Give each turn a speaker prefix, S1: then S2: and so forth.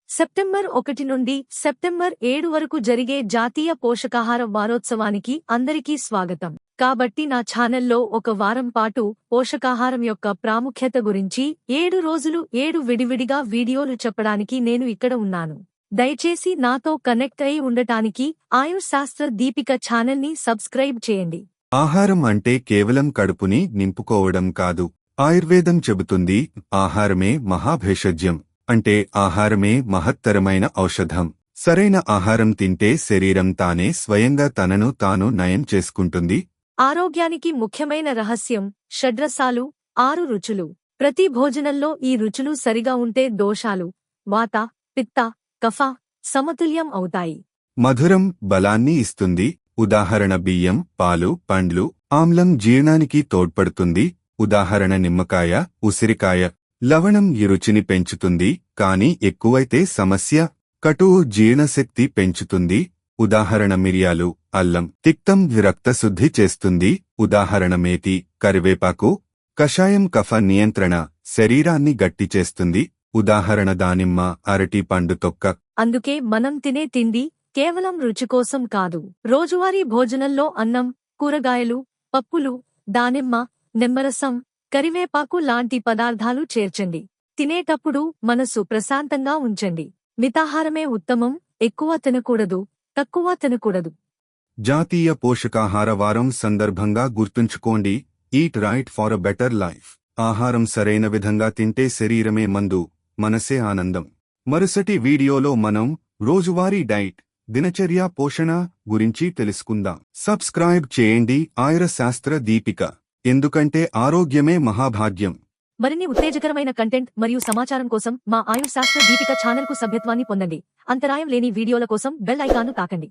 S1: September 1 నుండి September 7 వరకు జరిగే జాతీయ పోషకాహార వారోత్సవానికి అందరికీ స్వాగతం. కాబట్టి నా ఛానల్లో ఒక వారం పాటు పోషకాహారం యొక్క ప్రాముఖ్యత గురించి 7 రోజులు 7 విడివిడిగా వీడియోలు చెప్పడానికి నేను ఇక్కడ ఉన్నాను. దయచేసి నాతో కనెక్ట్ అయి ఉండటానికి ఆయుష్ శాస్త్ర దీపిక ఛానల్ని సబ్స్క్రైబ్ చేయండి.
S2: ఆహారం అంటే కేవలం కడుపుని నింపుకోవడం కాదు. ఆయుర్వేదం చెబుతుంది ఆహారమే మహాభేషజ్యం. అంటే ఆహారమే మహత్తరమైన ఔషధం. సరైన ఆహారం తింటే శరీరం తానే స్వయంగా తనను తాను నయం చేసుకుంటుంది.
S1: ఆరోగ్యానికి ముఖ్యమైన రహస్యం షడ్రసాలు, 6 రుచులు. ప్రతి భోజనంలో ఈ రుచులు సరిగా ఉంటే దోషాలు, వాత, పిత్త, కఫ సమతుల్యం అవుతాయి.
S2: మధురం బలాన్ని ఇస్తుంది. ఉదాహరణ బియ్యం, పాలు, పండ్లు. ఆమ్లం జీర్ణానికి తోడ్పడుతుంది. ఉదాహరణ నిమ్మకాయ, ఉసిరికాయ. లవణం ఈ రుచిని పెంచుతుంది, కాని ఎక్కువైతే సమస్య. కటువు జీర్ణశక్తి పెంచుతుంది. ఉదాహరణ మిరియాలు, అల్లం. తిక్తం రక్తశుద్ధి చేస్తుంది. ఉదాహరణ మేతి, కరివేపాకు. కషాయం కఫ నియంత్రణ, శరీరాన్ని గట్టి చేస్తుంది. ఉదాహరణ దానిమ్మ, అరటి పండు తొక్క.
S1: అందుకే మనం తినే తిండి కేవలం రుచి కోసం కాదు. రోజువారీ భోజనంలో అన్నం, కూరగాయలు, పప్పులు, దానిమ్మ, నిమ్మరసం, కరివేపాకు లాంటి పదార్థాలు చేర్చండి. తినేటప్పుడు మనసు ప్రశాంతంగా ఉంచండి. మితాహారమే ఉత్తమం. ఎక్కువ తినకూడదు, తక్కువ తినకూడదు.
S2: జాతీయ పోషకాహార వారం సందర్భంగా గుర్తుంచుకోండి, eat right for a better life. ఆహారం సరైన విధంగా తింటే శరీరమే మందు, మనసే ఆనందం. మరుసటి వీడియోలో మనం రోజువారీ డైట్, దినచర్య, పోషణ గురించి తెలుసుకుందాం. సబ్స్క్రైబ్ చేయండి ఆయుర శాస్త్ర దీపిక. ఎందుకంటే ఆరోగ్యమే మహాభాగ్యం.
S1: మరిన్ని ఉత్తేజకరమైన కంటెంట్ మరియు సమాచారం కోసం మా ఆయుష్ శాస్త్ర దీపిక ఛానల్కు సభ్యత్వాన్ని పొందండి. అంతరాయం లేని వీడియోల కోసం బెల్ ఐకాన్ను తాకండి.